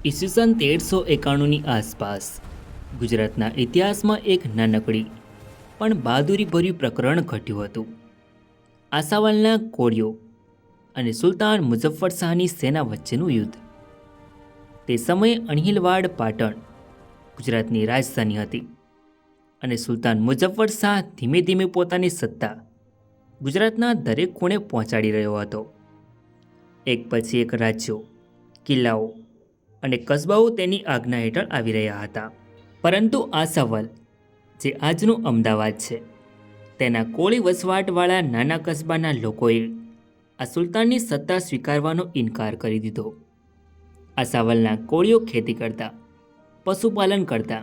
ઈસવીસન 1391ની આસપાસ ગુજરાતના ઇતિહાસમાં એક નાનકડી પણ બહાદુરીભર્યું પ્રકરણ ઘટ્યું હતું. આસાવલના કોળીઓ અને સુલતાન મુઝફ્ફર શાહની સેના વચ્ચેનું યુદ્ધ. તે સમયે અણહિલવાડ પાટણ ગુજરાતની રાજધાની હતી અને સુલતાન મુઝફ્ફર શાહ ધીમે ધીમે પોતાની સત્તા ગુજરાતના દરેક ખૂણે પહોંચાડી રહ્યો હતો. એક પછી એક રાજ્યો, કિલ્લાઓ અને કસ્બાઓ તેની આજ્ઞા હેઠળ આવી રહ્યા હતા. પરંતુ આસાવલ, જે આજનું અમદાવાદ છે, તેના કોળી વસવાટવાળા નાના કસ્બાના લોકોએ આ સુલતાનની સત્તા સ્વીકારવાનો ઇનકાર કરી દીધો. આસાવલના કોળીઓ ખેતી કરતા, પશુપાલન કરતા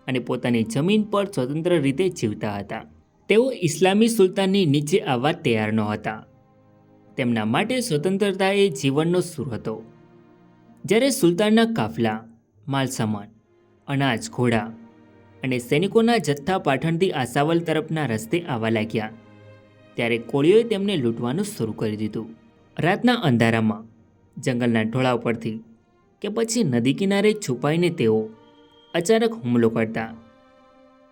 અને પોતાની જમીન પર સ્વતંત્ર રીતે જીવતા હતા. તેઓ ઇસ્લામી સુલતાનની નીચે આવવા તૈયાર નહોતા. તેમના માટે સ્વતંત્રતા એ જીવનનો સૂર હતો. જ્યારે સુલતાનના કાફલા, માલસામાન, અનાજ, ઘોડા અને સૈનિકોના જથ્થા પાટણથી આસાવલ તરફના રસ્તે આવવા લાગ્યા, ત્યારે કોળીઓએ તેમને લૂંટવાનું શરૂ કરી દીધું. રાતના અંધારામાં, જંગલના ઢોળાવ પરથી કે પછી નદી કિનારે છુપાઈને તેઓ અચાનક હુમલો કરતા.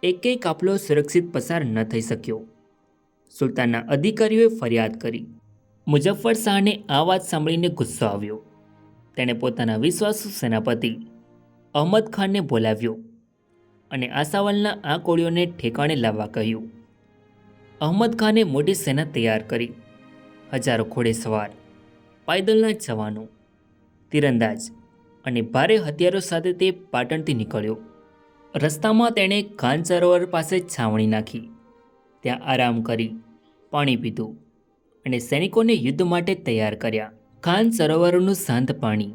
એકેય કાફલો સુરક્ષિત પસાર ન થઈ શક્યો. સુલતાનના અધિકારીઓએ ફરિયાદ કરી. મુઝફ્ફર શાહને આ વાત સાંભળીને ગુસ્સો આવ્યો. તેણે પોતાના વિશ્વાસુ સેનાપતિ અહમદ ખાનને બોલાવ્યો અને આસાવલના આ કોળીઓને ઠેકાણે લાવવા કહ્યું. અહમદ ખાને મોટી સેના તૈયાર કરી. હજારો ઘોડેસવાર, પાયદળના જવાનો, તીરંદાજ અને ભારે હથિયારો સાથે તે પાટણથી નીકળ્યો. રસ્તામાં તેણે ખાન સરોવર પાસે છાવણી નાખી. ત્યાં આરામ કરી, પાણી પીધું અને સૈનિકોને યુદ્ધ માટે તૈયાર કર્યા. ખાન સરોવરનું શાંત પાણી,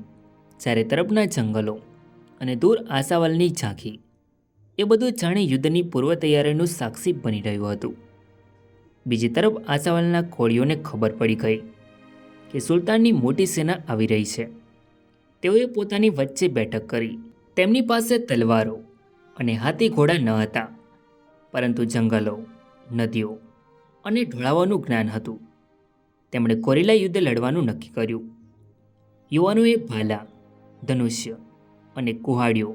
ચારે તરફના જંગલો અને દૂર આસાવલની ઝાંખી, એ બધું જાણે યુદ્ધની પૂર્વ તૈયારીનું સાક્ષી બની રહ્યું હતું. બીજી તરફ આસાવલના કોળીઓને ખબર પડી ગઈ કે સુલતાનની મોટી સેના આવી રહી છે. તેઓએ પોતાની વચ્ચે બેઠક કરી. તેમની પાસે તલવારો અને હાથી ઘોડા ન હતા, પરંતુ જંગલો, નદીઓ અને ઢોળાવોનું જ્ઞાન હતું. તેમણે કોરિલા યુદ્ધ લડવાનું નક્કી કર્યું. યુવાનોએ ભાલા, ધનુષ્ય અને કુહાડીઓ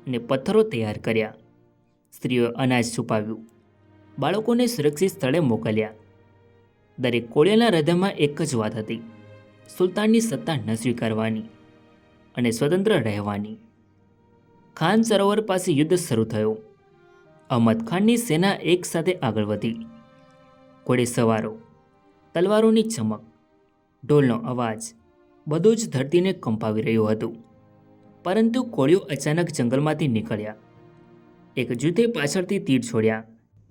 અને પથ્થરો તૈયાર કર્યા. સ્ત્રીઓએ અનાજ છુપાવ્યું, બાળકોને સુરક્ષિત સ્થળે મોકલ્યા. દરેક કોળીઓના હૃદયમાં એક જ વાત હતી: સુલતાનની સત્તા ન સ્વીકારવાની અને સ્વતંત્ર રહેવાની. ખાન સરોવર પાસે યુદ્ધ શરૂ થયો. અહમદ ખાનની સેના એક સાથે આગળ વધી. ઘોડેસવારો, તલવારોની ચમક, ઢોલનો અવાજ, બધું જ ધરતીને કંપાવી રહ્યું હતું. પરંતુ કોળીઓ અચાનક જંગલમાંથી નીકળ્યા. એક જૂથે પાછળથી તીર છોડ્યા,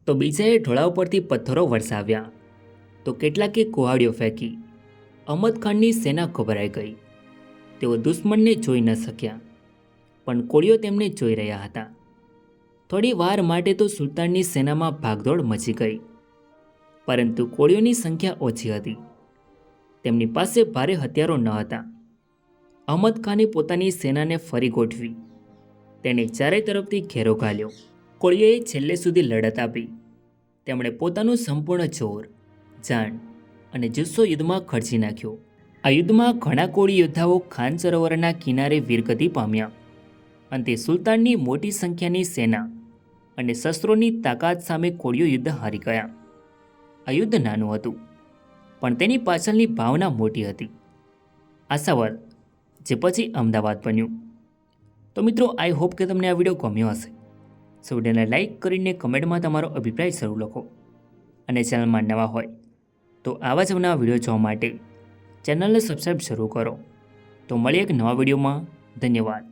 તો બીજાએ ઢોળાવ પરથી પથ્થરો વરસાવ્યા, તો કેટલાકે કુહાડીઓ ફેંકી. અહમદ ખાનની સેના ગભરાઈ ગઈ. તેઓ દુશ્મનને જોઈ ન શક્યા, પણ કોળીઓ તેમને જોઈ રહ્યા હતા. થોડી વાર માટે તો સુલતાનની સેનામાં ભાગદોડ મચી ગઈ. પરંતુ કોળીઓની સંખ્યા ઓછી હતી. તેમની પાસે ભારે હથિયારો ન હતા. અહમદ ખાને પોતાની સેનાને ફરી ગોઠવી. તેણે ચારે તરફથી ઘેરો ઘાલ્યો. કોળીઓએ છેલ્લે સુધી લડત આપી. તેમણે પોતાનું સંપૂર્ણ જોર, જાન અને જુસ્સો યુદ્ધમાં ખર્ચી નાખ્યો. આ યુદ્ધમાં ઘણા કોળી યોદ્ધાઓ ખાન સરોવરના કિનારે વીરગતિ પામ્યા. અંતે સુલતાનની મોટી સંખ્યાની સેના અને શસ્ત્રોની તાકાત સામે કોળીઓ યુદ્ધ હારી ગયા. આ યુદ્ધ નાનું હતું, પણ તેની પાછળની ભાવના મોટી હતી. આસાવલ, જે પછી અમદાવાદ બન્યું. તો મિત્રો, આઈ હોપ કે તમને આ વિડીયો ગમ્યો હશે. સો વિડીયોને લાઇક કરીને કમેન્ટમાં તમારો અભિપ્રાય જરૂર લખો. અને ચેનલમાં નવા હોય તો આવા જ નવા વિડીયો જોવા માટે ચેનલને સબસ્ક્રાઈબ જરૂર કરો. તો મળીએ એક નવા વિડીયોમાં. ધન્યવાદ.